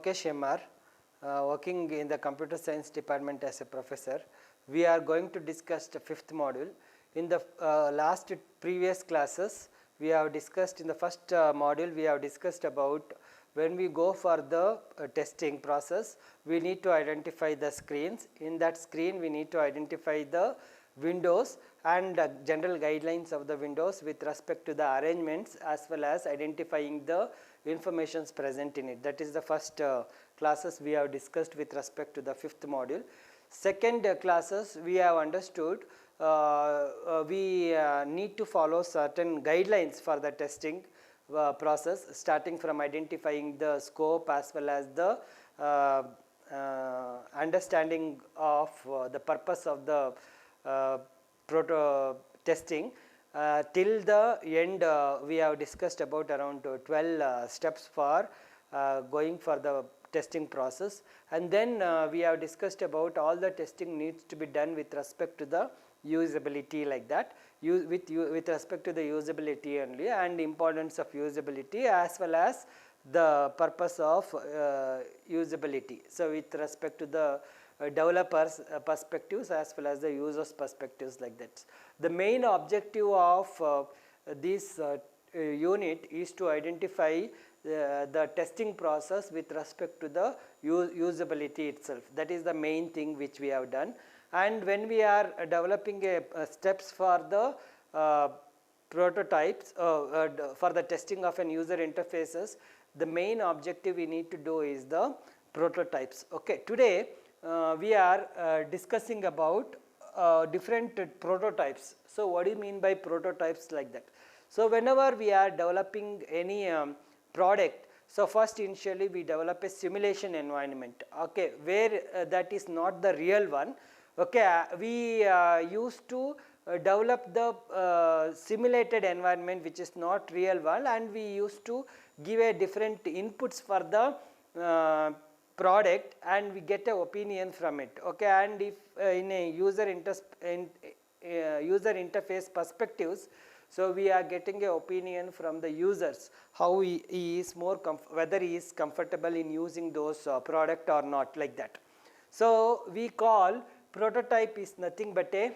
Lokesh MR, working in the computer science department as a professor. We are going to discuss the fifth module. In the last previous classes, we have discussed in the first module, we have discussed about when we go for the testing process, we need to identify the screens. In that screen, we need to identify the windows and general guidelines of the windows with respect to the arrangements as well as identifying the informations present in it. That is the first classes we have discussed with respect to the fifth module. Second classes we have understood we need to follow certain guidelines for the testing process, starting from identifying the scope as well as the understanding of the purpose of the proto testing. Till the end we have discussed about around 12 steps for going for the testing process, and then we have discussed about all the testing needs to be done with respect to the usability, like that, with respect to the usability only, and importance of usability as well as the purpose of usability. So with respect to the developers perspectives as well as the users perspectives, like that. The main objective of this unit is to identify the testing process with respect to the usability itself. That is the main thing which we have done. And when we are developing steps for the prototypes for the testing of an user interfaces, the main objective we need to do is the prototypes. Okay, today we are discussing about different prototypes. So what do you mean by prototypes, like that? So whenever we are developing any product, so first initially we develop a simulation environment, okay, where that is not the real one. Okay, we used to develop the simulated environment which is not real one, and we used to give a different inputs for the product and we get an opinion from it. Okay, and if in a user interface perspectives, so we are getting an opinion from the users how he is more whether he is comfortable in using those product or not, like that. So we call prototype is nothing but a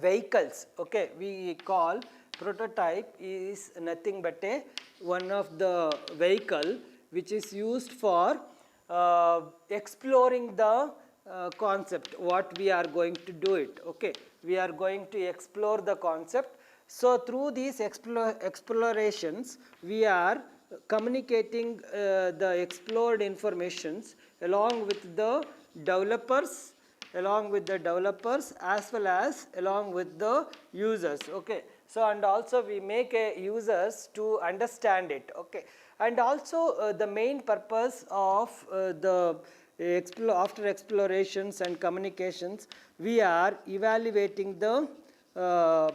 vehicles. Okay, we call prototype is nothing but a one of the vehicle which is used for exploring the concept what we are going to do it. Okay, we are going to explore the concept. So through these explorations we are communicating the explored informations along with the developers as well as along with the users. Okay, so and also we make a users to understand it. Okay, and also the main purpose of the after explorations and communications, we are evaluating the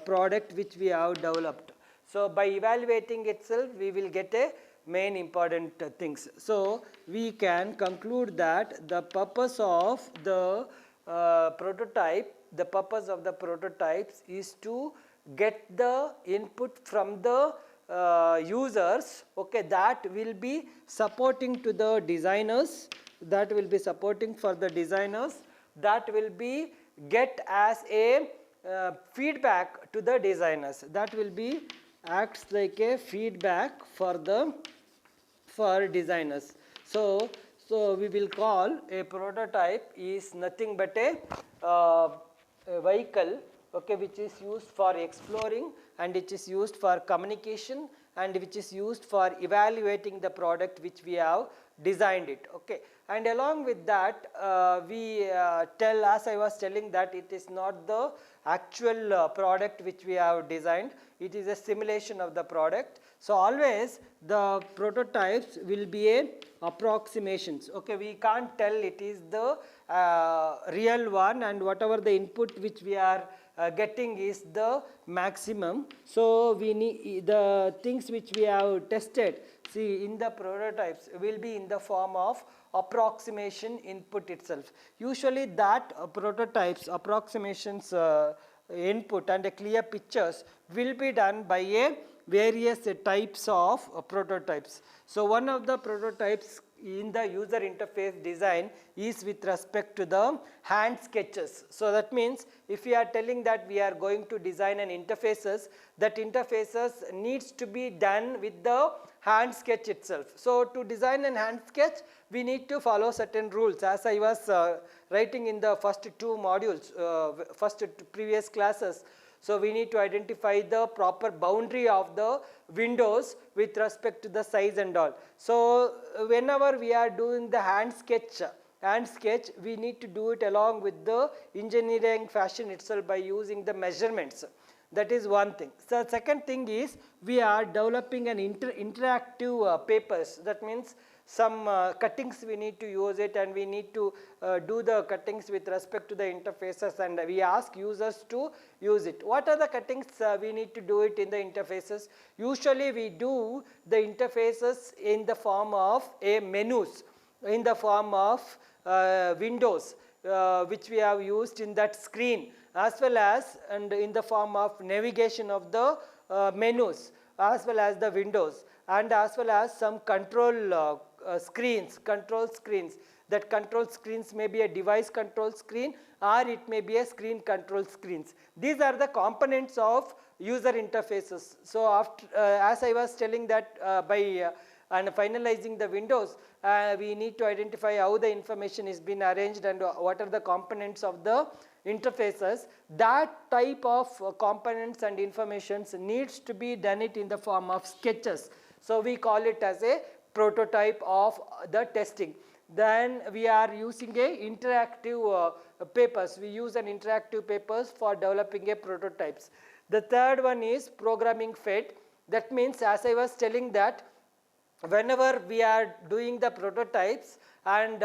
product which we have developed. So by evaluating itself we will get a main important things. So we can conclude that the purpose of the prototype, the purpose of the prototypes is to get the input from the users. Okay, that will be supporting to the designers, that will be supporting for the designers, that will be get as a feedback to the designers, that will be acts like a feedback for designers. So we will call a prototype is nothing but a vehicle, okay, which is used for exploring and which is used for communication and which is used for evaluating the product which we have designed it. Okay, and along with that we tell, as I was telling, that it is not the actual product which we have designed, it is a simulation of the product. So always the prototypes will be a approximations. Okay, we can't tell it is the real one, and whatever the input which we are getting is the maximum. So we need the things which we have tested, see, in the prototypes will be in the form of approximation input itself. Usually that prototypes approximations input and clear pictures will be done by a various types of prototypes. So one of the prototypes in the user interface design is with respect to the hand sketches. So that means if we are telling that we are going to design an interfaces, that interfaces needs to be done with the hand sketch itself. So to design an hand sketch, we need to follow certain rules, as I was writing in the first two modules, previous classes. So we need to identify the proper boundary of the windows with respect to the size and all. So whenever we are doing the hand sketch, we need to do it along with the engineering fashion itself by using the measurements. That is one thing. So second thing is we are developing an interactive papers. That means some cuttings we need to use it, and we need to do the cuttings with respect to the interfaces, and we ask users to use it. What are the cuttings we need to do it in the interfaces? Usually we do the interfaces in the form of menus, in the form of windows which we have used in that screen, as well as and in the form of navigation of the menus, as well as the windows, and as well as some control control screens. That control screens may be a device control screen, or it may be a screen control screens. These are the components of user interfaces. So after, as I was telling that by and finalizing the windows, we need to identify how the information is being arranged and what are the components of the interfaces. That type of components and informations needs to be done it in the form of sketches. So we call it as a prototype of the testing. Then we are using a interactive papers. We use an interactive papers for developing a prototypes. The third one is programming fed. That means, as I was telling, that whenever we are doing the prototypes and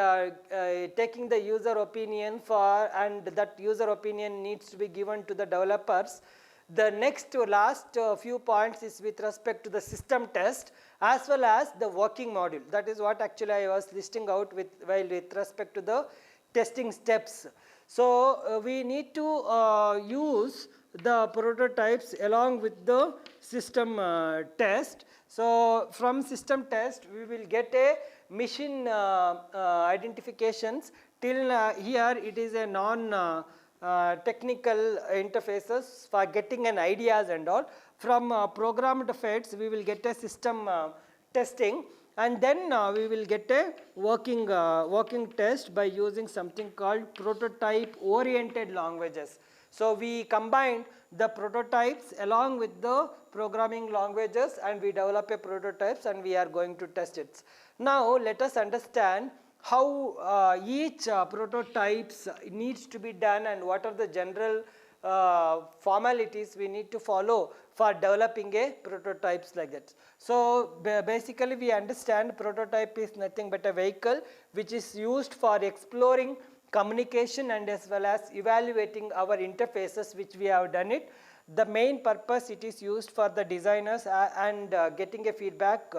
taking the user opinion for, and that user opinion needs to be given to the developers, the next to last few points is with respect to the system test as well as the working module. That is what actually I was listing out with respect to the testing steps. So we need to use the prototypes along with the system test. So from system test we will get a machine identifications. Till here it is a non technical interfaces for getting an ideas and all. From programmed feds we will get a system testing, and then we will get a working test by using something called prototype oriented languages. So we combine the prototypes along with the programming languages, and we develop a prototypes, and we are going to test it. Now let us understand how each prototypes needs to be done and what are the general formalities we need to follow for developing a prototypes like that. So basically we understand prototype is nothing but a vehicle which is used for exploring communication and as well as evaluating our interfaces which we have done it. The main purpose it is used for the designers and getting a feedback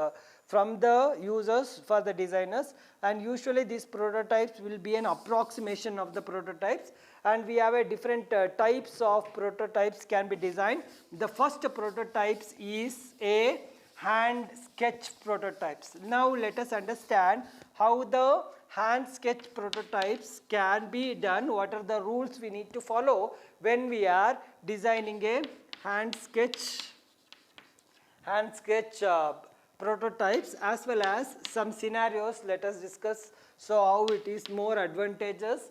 from the users for the designers, and usually these prototypes will be an approximation of the prototypes, and we have a different types of prototypes can be designed. The first prototypes is a hand sketch prototypes. Now let us understand how the hand sketch prototypes can be done, what are the rules we need to follow when we are designing a hand sketch prototypes, as well as some scenarios let us discuss. So how it is more advantageous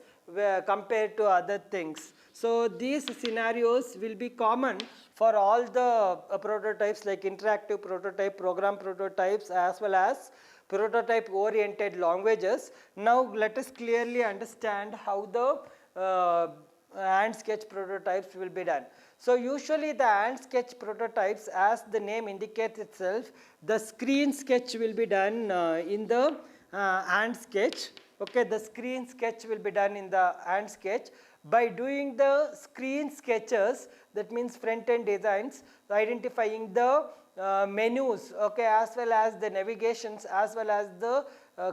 compared to other things. So these scenarios will be common for all the prototypes like interactive prototype, program prototypes, as well as prototype oriented languages. Now let us clearly understand how the hand sketch prototypes will be done. So usually the hand sketch prototypes, as the name indicates itself, the screen sketch will be done in the hand sketch. Okay, the screen sketch will be done in the hand sketch. By doing the screen sketches, that means front end designs, identifying the menus, okay, as well as the navigations, as well as the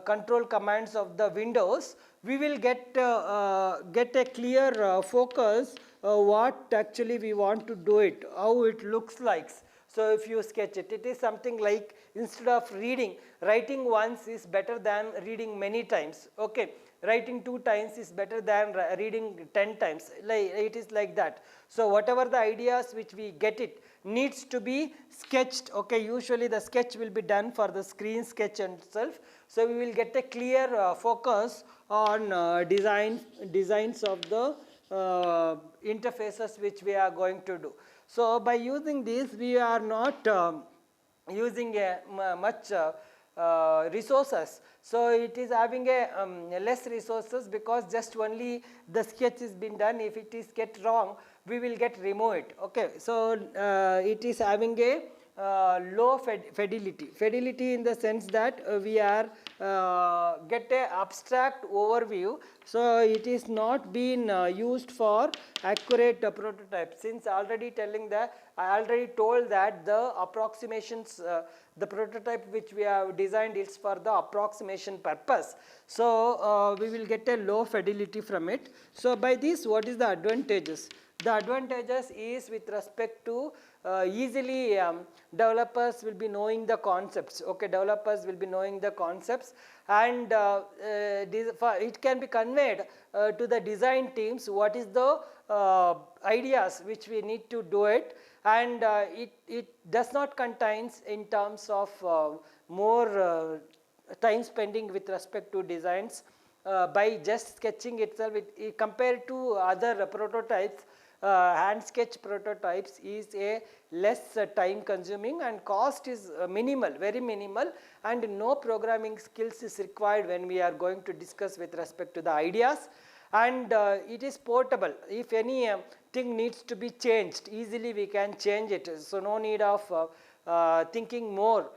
control commands of the windows, we will get a clear focus what actually we want to do it, how it looks like. So if you sketch it, it is something like instead of reading, writing once is better than reading many times. Okay, writing 2 times is better than reading 10 times. Like it is like that. So whatever the ideas which we get it needs to be sketched. Okay, usually the sketch will be done for the screen sketch itself. So we will get a clear focus on designs of the interfaces which we are going to do. So by using this, we are not using much resources. So it is having a less resources, because just only the sketch is been done. If it is get wrong, we will get remove it. Okay, so it is having a low fidelity in the sense that we are get a abstract overview. So it is not been used for accurate prototype, since already telling that I already told that the approximations the prototype which we have designed is for the approximation purpose. So we will get a low fidelity from it. So by this, what is the advantages? The advantages is with respect to easily developers will be knowing the concepts. Okay, developers will be knowing the concepts, and it can be conveyed to the design teams what is the ideas which we need to do it, and it does not contains in terms of more time spending with respect to designs. By just sketching itself, compared to other prototypes, hand sketch prototypes is a less time consuming, and cost is minimal, very minimal, and no programming skills is required when we are going to discuss with respect to the ideas. And it is portable. If any thing needs to be changed, easily we can change it. So no need of thinking more.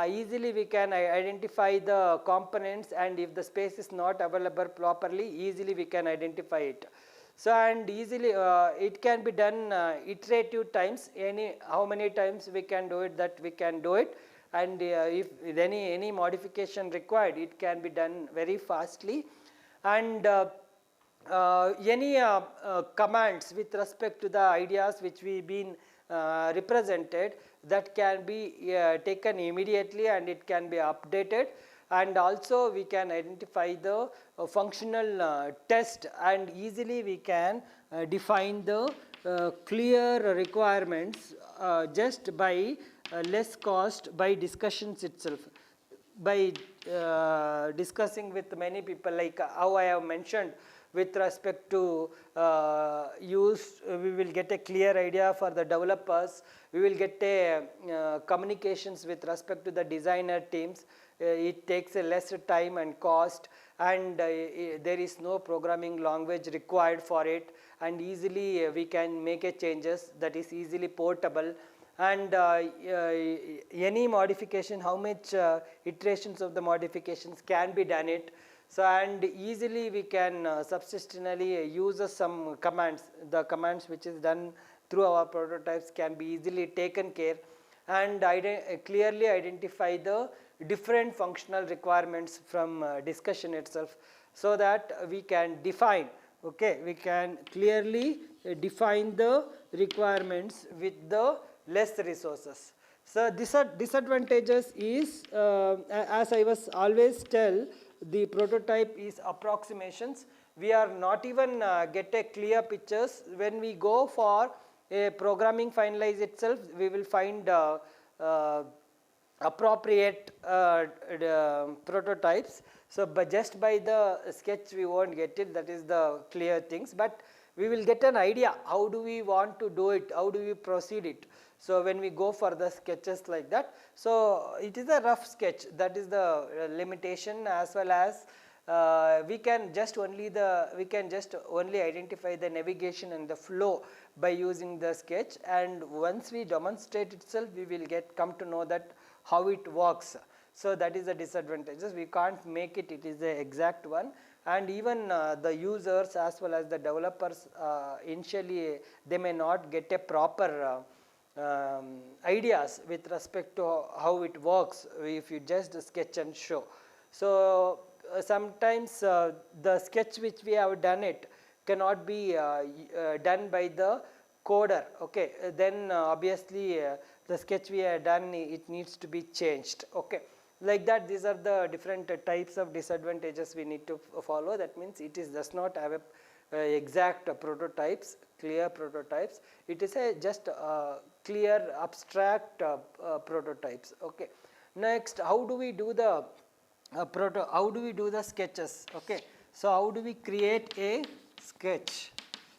Easily we can identify the components, and if the space is not available properly, easily we can identify it. So and easily it can be done iterative times. How many times we can do it, that we can do it, and if any modification required, it can be done very fastly. And any commands with respect to the ideas which we been represented, that can be taken immediately, and it can be updated. And also we can identify the functional test, and easily we can define the clear requirements just by less cost, by discussions itself, by discussing with many people, like how I have mentioned with respect to we will get a clear idea for the developers, we will get a communications with respect to the designer teams. It takes a less time and cost, and there is no programming language required for it, and easily we can make a changes that is easily portable. And any modification, how much iterations of the modifications can be done it. So and easily we can subsistently use some commands. The commands which is done through our prototypes can be easily taken care, and clearly identify the different functional requirements from discussion itself, so that we can define, okay, we can clearly define the requirements with the less resources. So disadvantages is as I was always tell, the prototype is approximations. We are not even get a clear pictures. When we go for a programming finalize itself, we will find appropriate prototypes. So just by the sketch we won't get it, that is the clear things, but we will get an idea how do we want to do it, how do we proceed it. So when we go for the sketches like that, so it is a rough sketch, that is the limitation, as well as we can just only identify the navigation and the flow by using the sketch, and once we demonstrate itself, we will come to know that how it works. So that is the disadvantages. We can't make it, it is the exact one, and even the users as well as the developers initially they may not get a proper ideas with respect to how it works if you just sketch and show. So sometimes the sketch which we have done it cannot be done by the coder, okay, then obviously the sketch we have done, it needs to be changed. Okay, like that, these are the different types of disadvantages we need to follow. That means it is does not have a exact prototypes, clear prototypes. It is a just clear abstract prototypes. Okay, next, how do we do the how do we do the sketches? Okay, so how do we create a sketch?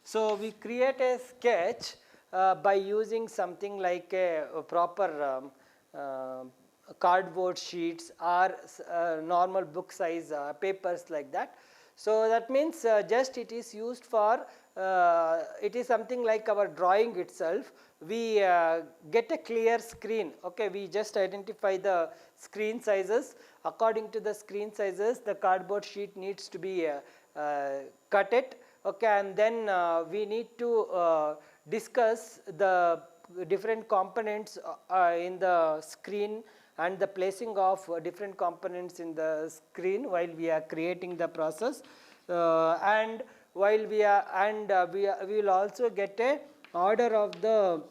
So we create a sketch by using something like a proper cardboard sheets or normal book size papers like that. So that means just it is used for it is something like our drawing itself. We get a clear screen. Okay, we just identify the screen sizes. According to the screen sizes, the cardboard sheet needs to be cut it. Okay, and then we need to discuss the different components in the screen and the placing of different components in the screen while we are creating the process, and while we are we will also get a order of the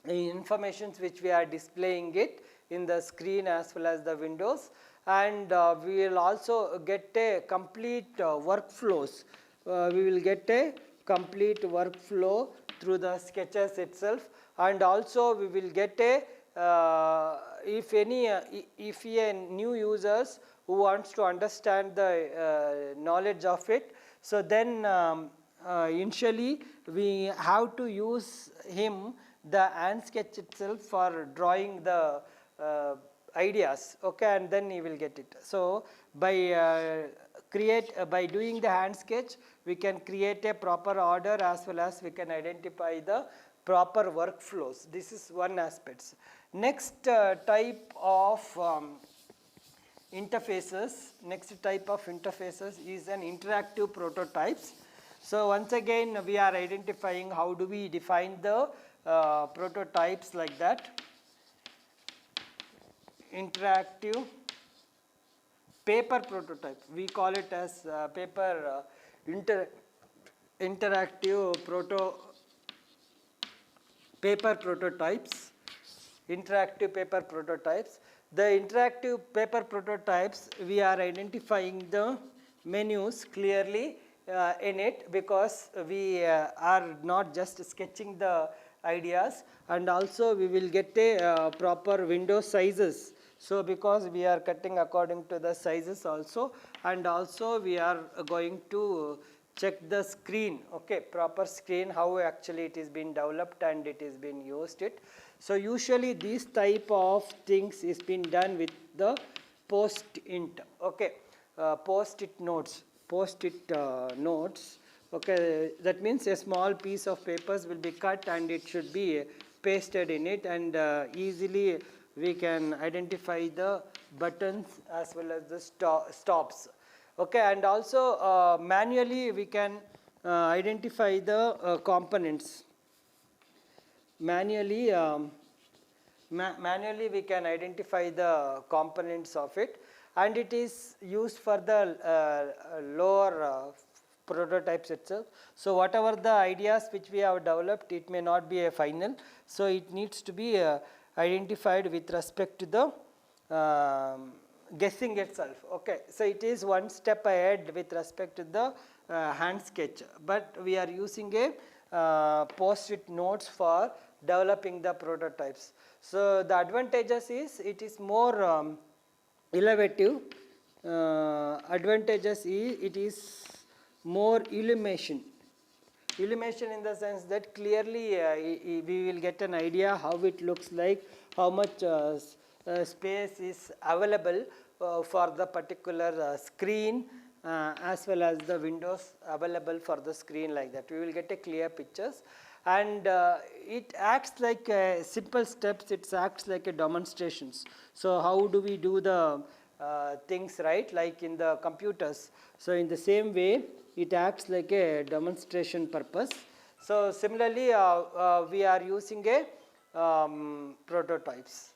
informations which we are displaying it in the screen as well as the windows, and we will also get a complete workflows. We will get a complete workflow through the sketches itself, and also we will get a if a new users who wants to understand the knowledge of it, so then initially we have to use him the hand sketch itself for drawing the ideas. Okay, and then he will get it. So by by doing the hand sketch, we can create a proper order as well as we can identify the proper workflows. This is one aspect. Next type of interfaces. Next type of interfaces is an interactive prototypes. So once again, we are identifying how do we define the prototypes like that. Interactive paper prototype. We call it as paper interactive paper prototypes. Interactive paper prototypes. The interactive paper prototypes, we are identifying the menus clearly in it, because we are not just sketching the ideas, and also we will get a proper window sizes. So because we are cutting according to the sizes also, and also we are going to check the screen. Okay, proper screen, how actually it is been developed and it is been used it. So usually these type of things is been done with the post-it. Okay, post-it notes. Post-it notes. Okay, that means a small piece of papers will be cut and it should be pasted in it, and easily we can identify the buttons as well as the stops. Okay, and also manually we can identify the components. Manually we can identify the components of it, and it is used for the lower prototypes itself. So whatever the ideas which we have developed, it may not be a final, so it needs to be identified with respect to the guessing itself. Okay, so it is one step ahead with respect to the hand sketch, but we are using a post-it notes for developing the prototypes. So the advantages is it is more innovative. Advantages is it is more illumination. Illumination in the sense that clearly we will get an idea how it looks like, how much space is available for the particular screen, as well as the windows available for the screen, like that. We will get a clear pictures, and it acts like simple steps, it acts like a demonstrations. So how do we do the things right, like in the computers? So in the same way, it acts like a demonstration purpose. So similarly, we are using a prototypes.